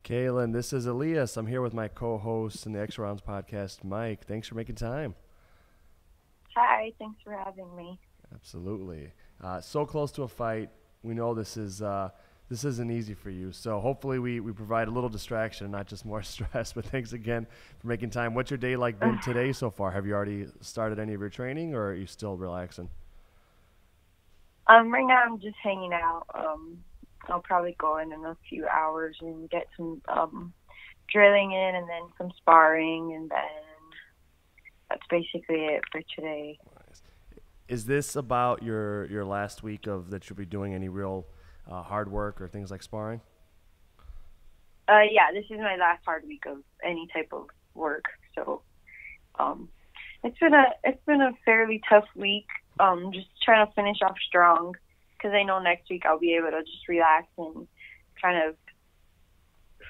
Kailin, this is Elias. I'm here with my co-host in the X Rounds podcast, Mike. Thanks for making time. Hi, thanks for having me. Absolutely. So close to a fight. We know this isn't easy for you. So hopefully we provide a little distraction and not just more stress. But thanks again for making time. What's your day like been today so far? Have you already started any of your training, or are you still relaxing? Right now I'm just hanging out. I'll probably go in a few hours and get some drilling in, and then some sparring, and then that's basically it for today. Nice. Is this about your last week of that you'll be doing any real hard work or things like sparring? Yeah, this is my last hard week of any type of work. So, it's been a fairly tough week. Just trying to finish off strong, because I know next week I'll be able to just relax and kind of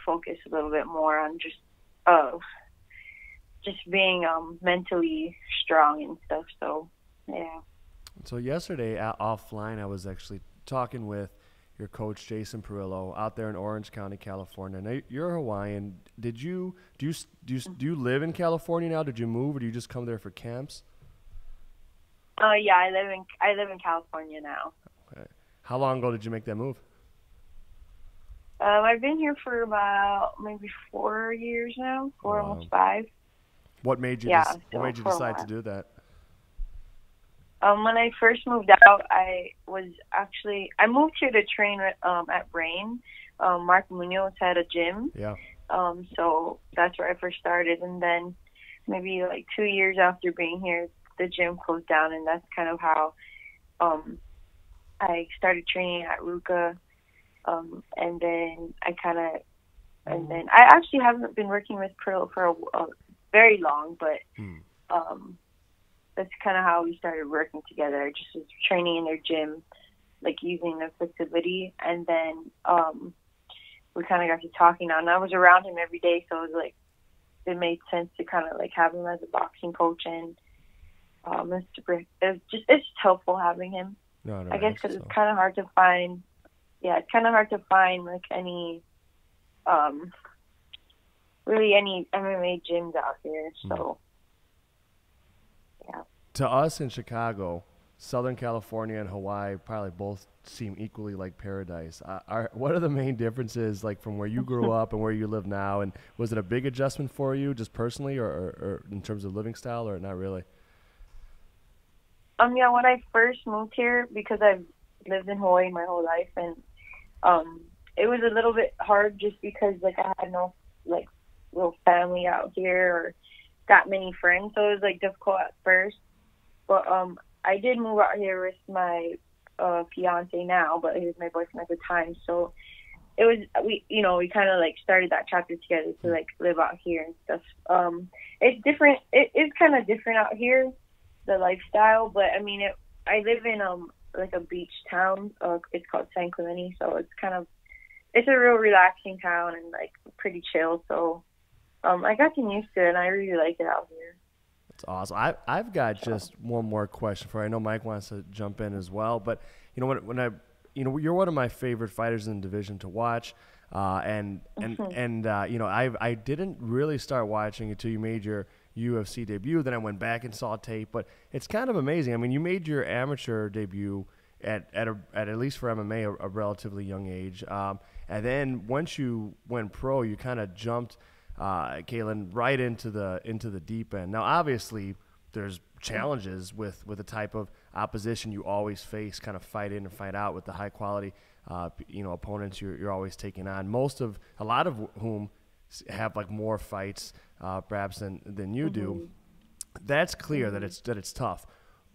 focus a little bit more on just being mentally strong and stuff. So, yeah. So yesterday offline, I was actually talking with your coach Jason Perillo out there in Orange County, California. Now, you're Hawaiian. Do you live in California now? Did you move, or do you just come there for camps? Yeah, I live in California now. Okay. How long ago did you make that move? I've been here for about maybe 4 years now, almost 5. What made you decide to do that? When I first moved out, I moved here to train at Brain. Mark Munoz had a gym. Yeah. So that's where I first started, and then maybe like 2 years after being here, the gym closed down, and that's kind of how I started training at Ruka. And then I actually haven't been working with Pearl for a very long, but that's kind of how we started working together. I just was training in their gym, like using the facility, and then we kind of got to talking, and I was around him every day, so it was like it made sense to kind of like have him as a boxing coach, and it's just helpful having him. No, I guess because it's kind of hard to find. Yeah, it's kind of hard to find like any really any MMA gyms out here. So yeah. To us in Chicago, Southern California and Hawaii probably both seem equally like paradise. What are the main differences, like from where you grew up and where you live now? And was it a big adjustment for you, just personally, or in terms of living style, or not really? Yeah, when I first moved here, because I've lived in Hawaii my whole life, and it was a little bit hard just because like I had no like real family out here or that many friends, so it was like difficult at first. But I did move out here with my fiance now, but he was my boyfriend at the time. So it was we kind of like started that chapter together to like live out here and stuff. It's different. It is kind of different out here, the lifestyle. But I mean, I live in like a beach town. It's called San Clemente, so it's a real relaxing town and like pretty chill. So I got used to it, and I really like it out here. That's awesome. I've got just one more question for you. I know Mike wants to jump in as well, but you're one of my favorite fighters in the division to watch, I didn't really start watching until you made your UFC debut. Then I went back and saw tape, but it's kind of amazing. I mean, you made your amateur debut at least for MMA a relatively young age, and then once you went pro, you kind of jumped, Kailin, right into the deep end. Now, obviously, there's challenges with the type of opposition you always face, kind of fight in and fight out with the high quality, opponents you're always taking on. A lot of whom have like more fights, perhaps than you do. That's clear that it's tough.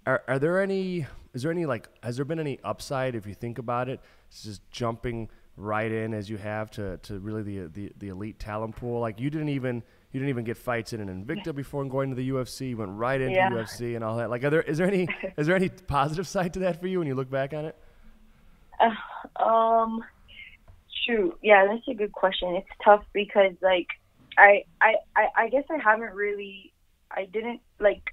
Has there been any upside, if you think about it? It's just jumping right in as you have to really the elite talent pool. Like you didn't even get fights in an Invicta before going to the UFC. You went right into UFC and all that. Like, is there any positive side to that for you when you look back on it? Shoot, yeah, that's a good question. It's tough because like I guess I didn't like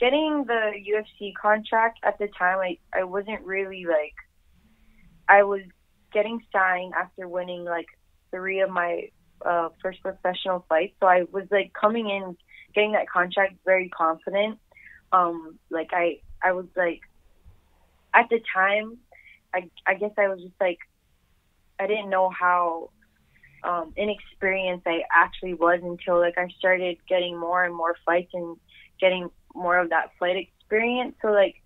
getting the UFC contract at the time. I wasn't really like, I was getting signed after winning like 3 of my first professional fight. So I was like coming in, getting that contract very confident. Like I was like, at the time, I guess I was just like, I didn't know how inexperienced I actually was until like I started getting more and more fights and getting more of that fight experience. So like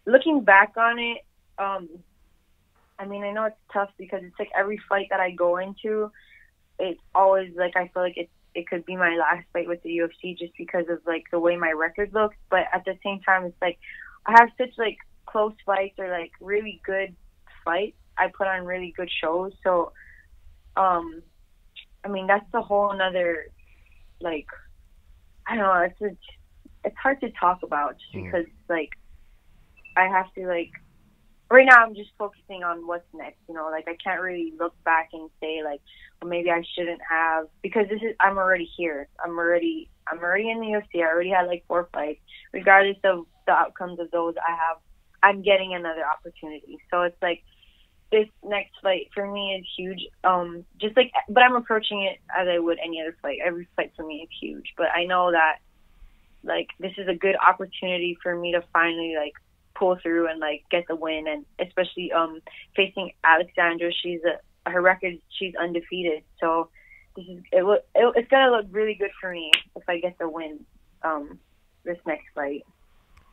looking back on it, I mean, I know it's tough because it's like every fight that I go into, it's always like I feel like it could be my last fight with the UFC just because of like the way my record looks. But at the same time, it's like I have such like close fights or like really good fights. I put on really good shows. So, I mean, that's the whole another, like, I don't know, it's hard to talk about just because like I have to like, right now I'm just focusing on what's next, you know, like I can't really look back and say like, well, maybe I shouldn't have, because I'm already here. I'm already in the UFC. I already had like 4 fights. Regardless of the outcomes of those I'm getting another opportunity. So it's like, this next fight for me is huge. Just like, but I'm approaching it as I would any other fight. Every fight for me is huge, but I know that like, this is a good opportunity for me to finally like pull through and like get the win, and especially facing Alexandra. Her record, she's undefeated, so it's gonna look really good for me if I get the win this next fight.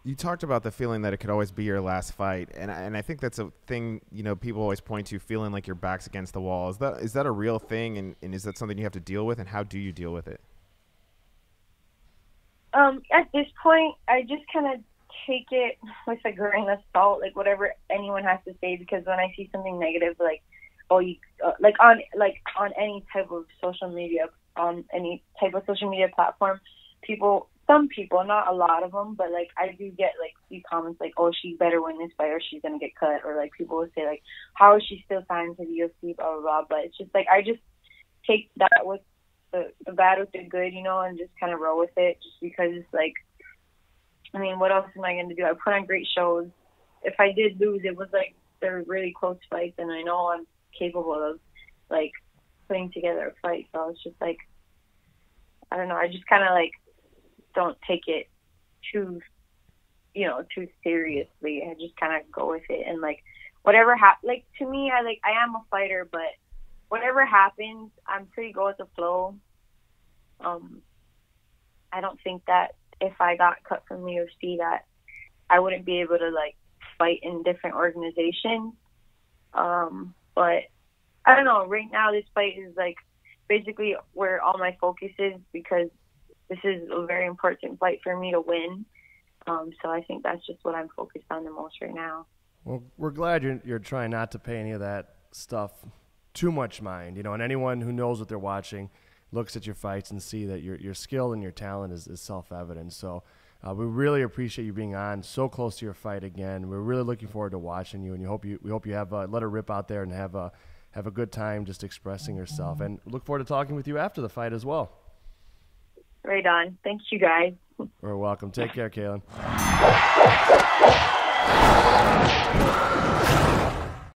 You talked about the feeling that it could always be your last fight, and I think that's a thing, you know, people always point to, feeling like your back's against the wall. Is that a real thing, and is that something you have to deal with, and how do you deal with it? At this point, I just kind of take it with a grain of salt, like whatever anyone has to say, because when I see something negative, like, oh, you on any type of social media, platform, some people, not a lot of them, but like I do get like these comments like, oh, she better win this fight or she's gonna get cut, or like people will say like, how is she still signed to the UFC, blah blah blah. But it's just like I just take that with the bad with the good, you know, and just kind of roll with it, just because it's like, I mean, what else am I going to do? I put on great shows. If I did lose, it was like they're really close fights, and I know I'm capable of like putting together a fight. So it's just like, I don't know, I just kind of like don't take it too seriously. I just kind of go with it, and like whatever like to me, I am a fighter, but whatever happens, I'm pretty go with the flow. I don't think that if I got cut from the UFC that I wouldn't be able to like fight in different organizations. But I don't know, right now this fight is like basically where all my focus is, because this is a very important fight for me to win. So I think that's just what I'm focused on the most right now. Well, we're glad you're trying not to pay any of that stuff too much mind, you know, and anyone who knows what they're watching looks at your fights and see that your skill and your talent is self-evident. So we really appreciate you being on so close to your fight again. We're really looking forward to watching you, and we hope you have let her rip out there and have a good time just expressing yourself, and look forward to talking with you after the fight as well. Right on. Thank you, guys. You're welcome. Take care, Kailin.